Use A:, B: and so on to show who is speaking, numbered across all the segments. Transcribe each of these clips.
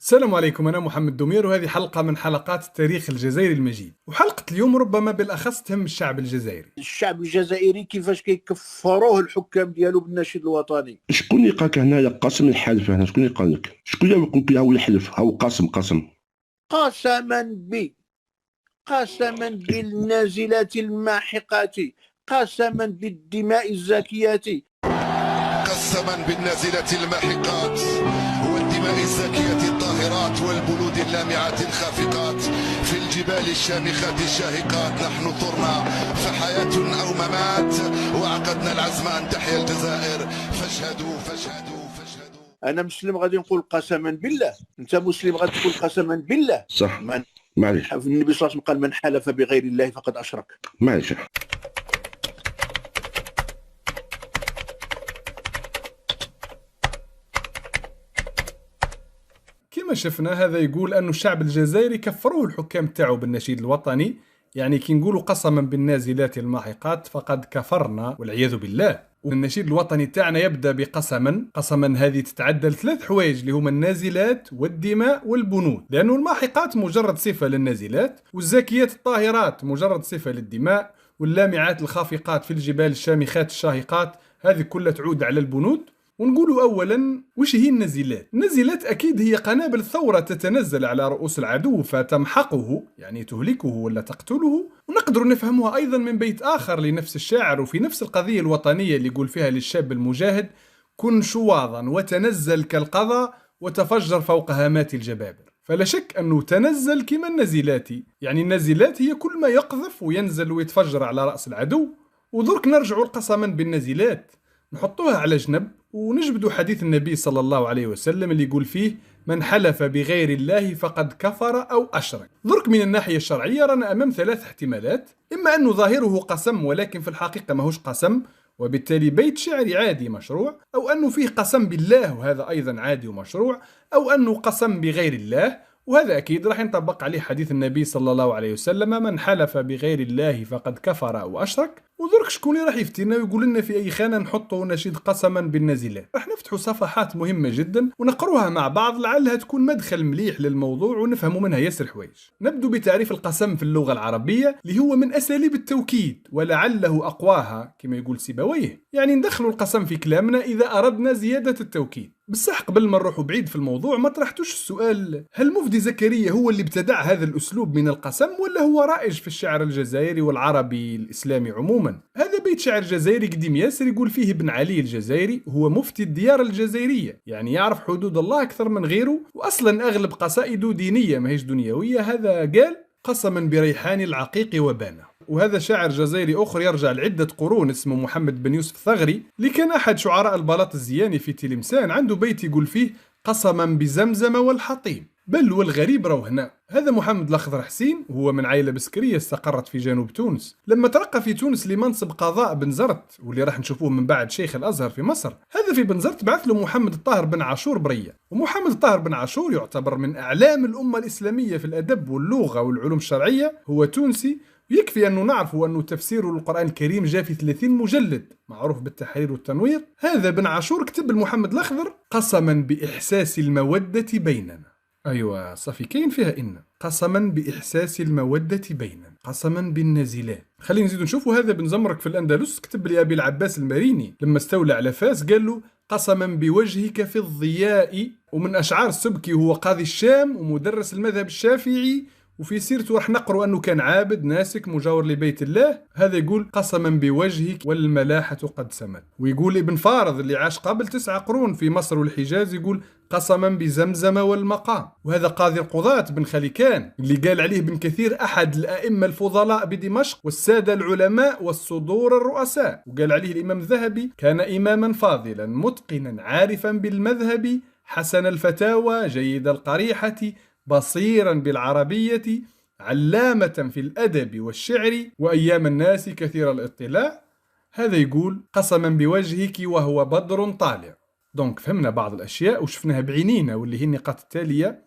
A: السلام عليكم، أنا محمد دمير وهذه حلقة من حلقات التاريخ الجزائري المجيد. وحلقة اليوم ربما بالأخص تهم الشعب الجزائري.
B: الشعب الجزائري كيفاش كيكفروه الحكام ديالو بالنشيد الوطني.
C: شكون اللي قالك هنايا قسم الحلف؟ هنا شكون اللي قال لك؟ شكون اللي يقول لك هو يحلف؟ هو قسما
B: قسما بالنازلات الماحقات، قسما بالدماء الزاكيات،
D: قسما بالنازلات الماحقات والدماء الزاكية الطاهرات والبلود اللامعات الخافقات في الجبال الشامخات الشاهقات. نحن ثرنا فحياة أو ممات، وعقدنا العزم أن تحيا الجزائر. فاشهدوا.
B: انا مسلم غادي نقول قسما بالله، انت مسلم غادي تقول قسما بالله.
C: صح. معليش،
B: النبي صلى الله عليه وسلم قال: من حلف بغير الله فقد اشرك.
C: معليش.
A: كما شفنا هذا يقول أن الشعب الجزائري كفروه الحكام تاعو بالنشيد الوطني، يعني كي نقولوا قسما بالنازلات الماحقات فقد كفرنا والعياذ بالله. والنشيد الوطني تاعنا يبدا قسما هذه تتعدى لثلاث حوايج اللي هما النازلات والدماء والبنود، لأنه الماحقات مجرد صفة للنازلات، والزاكيات الطاهرات مجرد صفة للدماء، واللامعات الخافقات في الجبال الشامخات الشاهقات هذه كلها تعود على البنود. ونقولوا أولا وش هي النازلات؟ النازلات أكيد هي قنابل ثورة تتنزل على رؤوس العدو فتمحقه، يعني تهلكه ولا تقتله. ونقدر نفهمها أيضا من بيت آخر لنفس الشاعر وفي نفس القضية الوطنية اللي يقول فيها للشاب المجاهد: كن شواظا وتنزل كالقضا وتفجر فوق هامات الجبابر. فلا شك أنه تنزل كما النازلات، يعني النازلات هي كل ما يقذف وينزل ويتفجر على رأس العدو. ودرك نرجع قسما بالنازلات نحطوها على جنب ونجبدوا حديث النبي صلى الله عليه وسلم اللي يقول فيه: من حلف بغير الله فقد كفر أو أشرك. درك من الناحية الشرعية رانا أمام ثلاث احتمالات: إما أنه ظاهره قسم ولكن في الحقيقة ماهوش قسم وبالتالي بيت شعري عادي مشروع، أو أنه فيه قسم بالله وهذا أيضا عادي ومشروع، أو أنه قسم بغير الله وهذا أكيد راح ينطبق عليه حديث النبي صلى الله عليه وسلم: من حلف بغير الله فقد كفر أو أشرك. ودرك شكون اللي راح يفتينا ويقول لنا في أي خانة نحطوا نشيد قسما بالنازلات؟ راح نفتحوا صفحات مهمة جدا ونقروها مع بعض لعلها تكون مدخل مليح للموضوع ونفهموا منها ياسر حوايج. نبدو بتعريف القسم في اللغة العربية اللي هو من أساليب التوكيد ولعله أقواها كما يقول سيبويه، يعني ندخلوا القسم في كلامنا إذا أردنا زيادة التوكيد. بصح قبل ما نروحوا بعيد في الموضوع ما طرحتوش السؤال: هل مفدي زكريا هو اللي ابتدع هذا الأسلوب من القسم ولا هو رائج في الشعر الجزائري والعربي الإسلامي عموما؟ هذا بيت شعر جزائري قديم ياسر يقول فيه ابن علي الجزائري هو مفتي الديار الجزائرية، يعني يعرف حدود الله أكثر من غيره، وأصلا أغلب قصائده دينية ماهيش دنيوية. هذا قال: قسما بريحان العقيق وبانه. وهذا شاعر جزائري أخر يرجع لعدة قرون اسمه محمد بن يوسف الثغري، اللي كان أحد شعراء البلاط الزياني في تلمسان، عنده بيت يقول فيه: قسما بزمزم والحطيم. بل والغريب راهو هنا، هذا محمد الأخضر حسين وهو من عائلة بسكرية استقرت في جنوب تونس. لما ترقى في تونس لمنصب قضاء بنزرت واللي راح نشوفوه من بعد شيخ الأزهر في مصر، هذا في بنزرت بعث له محمد الطاهر بن عاشور برية. ومحمد الطاهر بن عاشور يعتبر من أعلام الأمة الإسلامية في الأدب واللغة والعلوم الشرعية، هو تونسي. يكفي أنه نعرف أنه تفسير القرآن الكريم جاء في 30 مجلد معروف بالتحرير والتنوير. هذا بن عاشور كتب المحمد الأخضر: قسما بإحساس المودة بيننا. أيوة صافي كاين فيها إن قسما بإحساس المودة بيننا، قسما بالنازلات. خلينا نزيد نشوفوا. هذا بن زمرك في الأندلس كتب لأبي العباس الماريني لما استولى على فاس قال له: قسما بوجهك في الضياء. ومن أشعار السبكي وهو قاضي الشام ومدرس المذهب الشافعي، وفي سيرته راح نقرأ أنه كان عابد ناسك مجاور لبيت الله. هذا يقول: قسما بوجهك والملاحة قد سمت. ويقول ابن فارض اللي عاش قبل 9 قرون في مصر والحجاز يقول: قسما بزمزم والمقام. وهذا قاضي القضاة بن خليكان اللي قال عليه ابن كثير أحد الأئمة الفضلاء بدمشق والسادة العلماء والصدور الرؤساء. وقال عليه الإمام الذهبي: كان إماما فاضلا متقنا عارفا بالمذهب، حسن الفتاوى جيد القريحة، بصيرا بالعربية، علامة في الأدب والشعر، وأيام الناس كثير الاطلاع. هذا يقول: قسما بوجهك وهو بدر طالع. دونك فهمنا بعض الأشياء وشفناها بعينينا واللي هي النقاط التالية.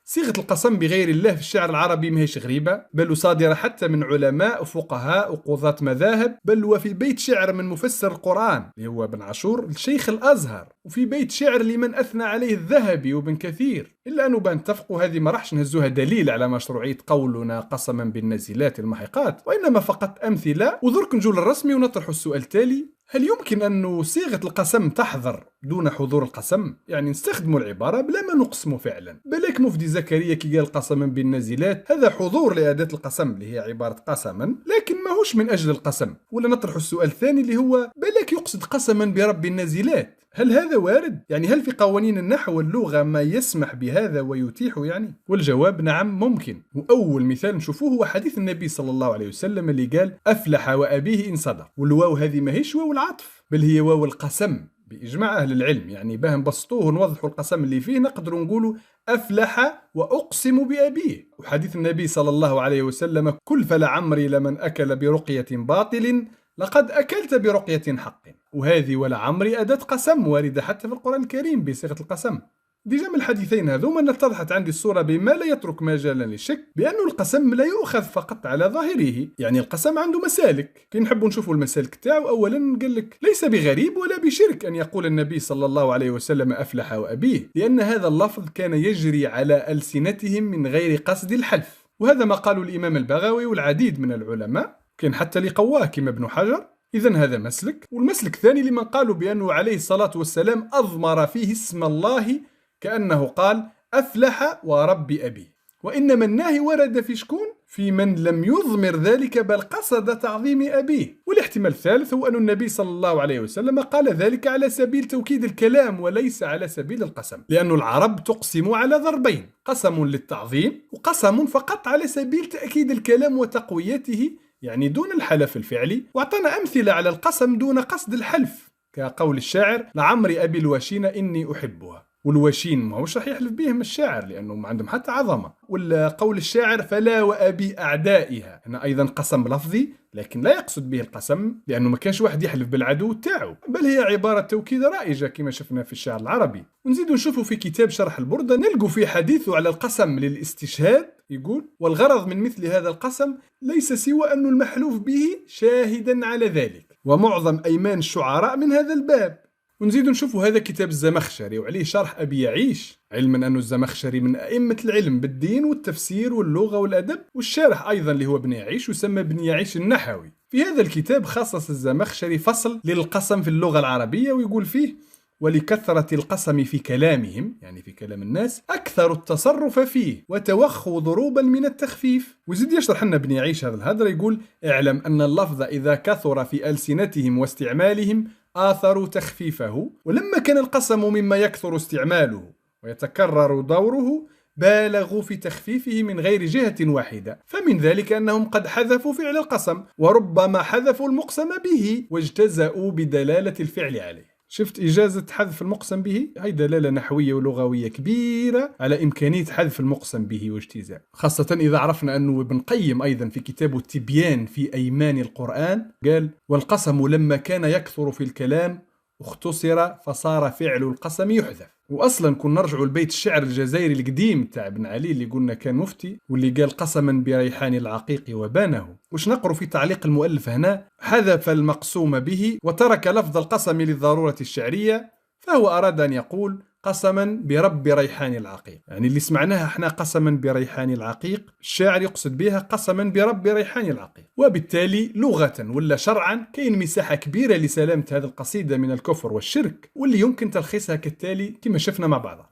A: صيغة القسم بغير الله في الشعر العربي ماهيش غريبة، بل صادرة حتى من علماء وفقهاء وقضاة مذاهب، بل وفي بيت شعر من مفسر القرآن اللي هو ابن عاشور الشيخ الأزهر، وفي بيت شعر لمن أثنى عليه الذهبي وابن كثير. إلا أنه بنتفقوا هذه ما راحش نهزوها دليل على مشروعية قولنا قسما بالنازلات المحقات، وإنما فقط أمثلة. ودرك نجول الرسمي ونطرح السؤال التالي: هل يمكن أن صيغة القسم تحضر دون حضور القسم؟ يعني نستخدموا العبارة بلا ما نقسم فعلا. بلاك مفدي زكريا كي قال قسما بالنازلات هذا حضور لأداة القسم اللي هي عبارة قسما، لكن ماهوش من أجل القسم. ولا نطرح السؤال الثاني اللي هو: بلاك يقصد قسما برب النازلات، هل هذا وارد؟ يعني هل في قوانين النحو واللغة ما يسمح بهذا ويتيح يعني؟ والجواب نعم ممكن. وأول مثال نشوفوه هو حديث النبي صلى الله عليه وسلم اللي قال: أفلح وأبيه إن صدق. والواو هذه ماهيش واو العطف، بل هي واو القسم بإجماع أهل العلم. يعني باه نبسطوه ونوضحوا القسم اللي فيه نقدروا نقولوا: أفلح وأقسم بأبيه. وحديث النبي صلى الله عليه وسلم: كل فلعمري لمن أكل برقية باطل لقد أكلت برقية حق. وهذه ولعمري أداة قسم واردة حتى في القرآن الكريم بصيغة القسم. ديجا من الحديثين هذوما اتضحت عندي الصورة بما لا يترك مجالا للشك بأن القسم لا يؤخذ فقط على ظاهره. يعني القسم عنده مسالك، كي نحبوا نشوفوا المسالك تاعو أولا قال لك: ليس بغريب ولا بشرك أن يقول النبي صلى الله عليه وسلم أفلح وأبيه، لأن هذا اللفظ كان يجري على ألسنتهم من غير قصد الحلف. وهذا ما قاله الإمام البغوي والعديد من العلماء، كان حتى لقواه كما ابن حجر. إذن هذا مسلك. والمسلك الثاني لمن قالوا بأنه عليه الصلاة والسلام أضمر فيه اسم الله كأنه قال: أفلح ورب أبي. وإنما الناهي ورد في شكون؟ في من لم يضمر ذلك بل قصد تعظيم أبيه. والاحتمال الثالث هو أن النبي صلى الله عليه وسلم قال ذلك على سبيل توكيد الكلام وليس على سبيل القسم، لأن العرب تقسم على ضربين: قسم للتعظيم وقسم فقط على سبيل تأكيد الكلام وتقويته، يعني دون الحلف الفعلي. واعطانا أمثلة على القسم دون قصد الحلف، كقول الشاعر: لعمري أبي الوشين إني أحبها. والوشين ما هوش راح يحلف بهم الشاعر لأنه ما عندهم حتى عظمة. والقول الشاعر: فلا وأبي أعدائها، هنا أيضا قسم لفظي لكن لا يقصد به القسم لأنه ما كانش واحد يحلف بالعدو تاعو، بل هي عبارة توكيد رائجة كما شفنا في الشعر العربي. ونزيد نشوفوا في كتاب شرح البردة نلقوا فيه حديثه على القسم للاستشهاد، يقول: والغرض من مثل هذا القسم ليس سوى أن المحلوف به شاهدا على ذلك، ومعظم أيمان الشعراء من هذا الباب. ونزيد نشوفوا هذا كتاب الزمخشري وعليه شرح أبي يعيش، علما أن الزمخشري من أئمة العلم بالدين والتفسير واللغة والأدب. والشارح أيضا اللي هو ابن يعيش يسمى ابن يعيش النحوي. في هذا الكتاب خصص الزمخشري فصل للقسم في اللغة العربية، ويقول فيه: ولكثرة القسم في كلامهم، يعني في كلام الناس، أكثر التصرف فيه وتوخوا ضروبا من التخفيف. ويزيد يشرح لنا ابن يعيش هذا الهدر، يقول: اعلم أن اللفظ إذا كثر في ألسنتهم واستعمالهم آثروا تخفيفه، ولما كان القسم مما يكثر استعماله ويتكرر دوره بالغوا في تخفيفه من غير جهة واحدة. فمن ذلك أنهم قد حذفوا فعل القسم، وربما حذفوا المقسم به واجتزأوا بدلالة الفعل عليه. شفت إجازة حذف المقسم به؟ هاي دلالة نحوية ولغوية كبيرة على إمكانية حذف المقسم به واجتزاء، خاصة إذا عرفنا أنه ابن قيم أيضا في كتابه التبيان في أيمان القرآن قال: والقسم لما كان يكثر في الكلام اختصر فصار فعل القسم يحذف. واصلا كنا نرجعوا لبيت الشعر الجزائري القديم تاع ابن علي اللي قلنا كان مفتي، واللي قال: قسما بريحان العقيق وبانه. وش نقروا في تعليق المؤلف هنا: حذف المقسوم به وترك لفظ القسم للضرورة الشعرية، فهو أراد أن يقول قسما برب ريحان العقيق. يعني اللي سمعناها احنا قسما بريحان العقيق، الشاعر يقصد بها قسما برب ريحان العقيق. وبالتالي لغة ولا شرعا كاين مساحة كبيرة لسلامة هذه القصيدة من الكفر والشرك، واللي يمكن تلخيصها كالتالي كما شفنا مع بعض.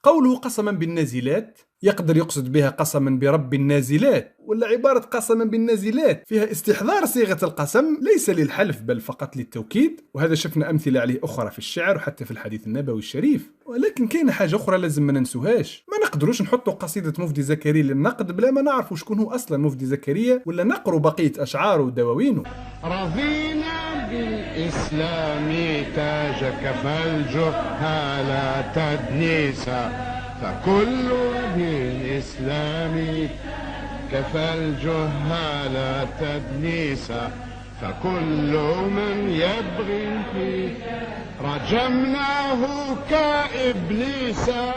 A: قوله قسما بالنازلات يقدر يقصد بها قسما برب النازلات، ولا عبارة قسما بالنازلات فيها استحضار صيغة القسم ليس للحلف بل فقط للتوكيد، وهذا شفنا أمثلة عليه أخرى في الشعر وحتى في الحديث النبوي الشريف. ولكن كاين حاجة أخرى لازم ما ننسوهاش، ما نقدروش نحطوا قصيدة مفدي زكريا للنقد بلا ما نعرفوا شكون هو أصلا مفدي زكريا، ولا نقروا بقية أشعاره ودواوينه.
E: رضينا بالإسلام تاجك فالجهال تدنيسا، فكل بالإسلام كفى الجهال تدنيسا، فكل من يبغي فيه رجمناه كإبليسا.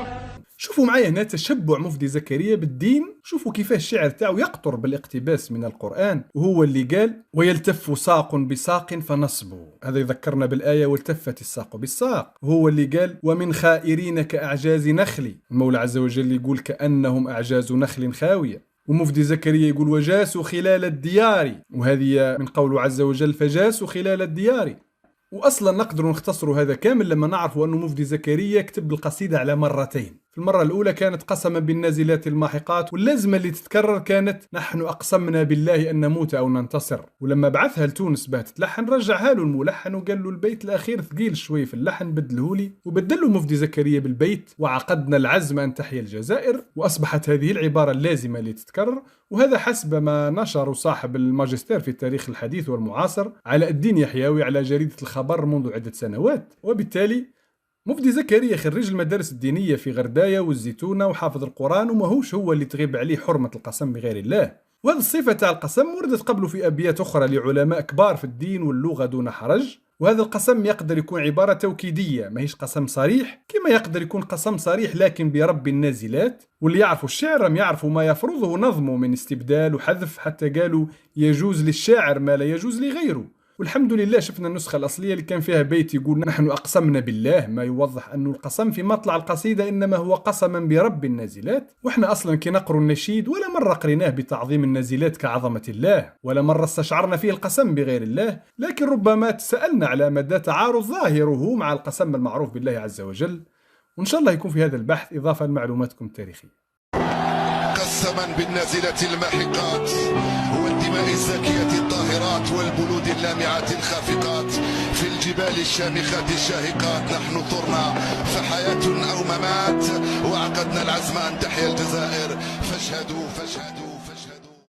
A: شوفوا معايا هنا تشبع مفدي زكريا بالدين، شوفوا كيفاه الشعر تاعو يقطر بالاقتباس من القرآن، وهو اللي قال ويلتف ساق بساق فنصبوا، هذا يذكرنا بالآية والتفت الساق بالساق، وهو اللي قال ومن خائرين كأعجاز نخل، المولى عز وجل يقول كأنهم أعجاز نخل خاوية. ومفدي زكريا يقول وجاسوا خلال الديار، وهذه من قوله عز وجل فجاسوا خلال الديار. واصلا نقدر نختصر هذا كامل لما نعرف انه مفدي زكريا كتب القصيده على مرتين. في المره الاولى كانت قسما بالنازلات الماحقات، واللازمه اللي تتكرر كانت نحن اقسمنا بالله ان نموت او ننتصر. ولما بعثها لتونس باه تتلحن رجعها له الملحن وقال له البيت الاخير ثقيل شوي في اللحن بدله لي، وبدل له مفدي زكريا بالبيت وعقدنا العزم ان تحيا الجزائر، واصبحت هذه العباره اللازمه اللي تتكرر. وهذا حسب ما نشر صاحب الماجستير في التاريخ الحديث والمعاصر علاء الدين يحيوي على جريدة الخبر منذ عدة سنوات. وبالتالي مفدي زكريا خريج المدارس الدينية في غرداية والزيتونة وحافظ القرآن، وماهوش هو اللي تغيب عليه حرمة القسم بغير الله. وهذه الصفة تاع القسم وردت قبله في أبيات أخرى لعلماء كبار في الدين واللغة دون حرج. وهذا القسم يقدر يكون عبارة توكيدية، ماهيش قسم صريح، كما يقدر يكون قسم صريح لكن برب النازلات. واللي يعرفوا الشعر رم يعرفوا ما يفرضه نظمه من استبدال وحذف، حتى قالوا يجوز للشاعر ما لا يجوز لغيره. والحمد لله شفنا النسخة الأصلية اللي كان فيها بيت يقول نحن أقسمنا بالله، ما يوضح أن القسم في مطلع القصيدة إنما هو قسما برب النازلات. وإحنا أصلا كي نقروا النشيد ولا مرة قريناه بتعظيم النازلات كعظمة الله، ولا مرة استشعرنا فيه القسم بغير الله، لكن ربما تسألنا على مدى تعارض ظاهره مع القسم المعروف بالله عز وجل. وإن شاء الله يكون في هذا البحث إضافة لمعلوماتكم التاريخية.
D: قسما بالنازلة الماحقات والدماء الزاكية الطاهرات والبلود اللامعات الخافقات في الجبال الشامخات الشاهقات، نحن ثرنا فحياة أو ممات وعقدنا العزم أن تحيا الجزائر، فاشهدوا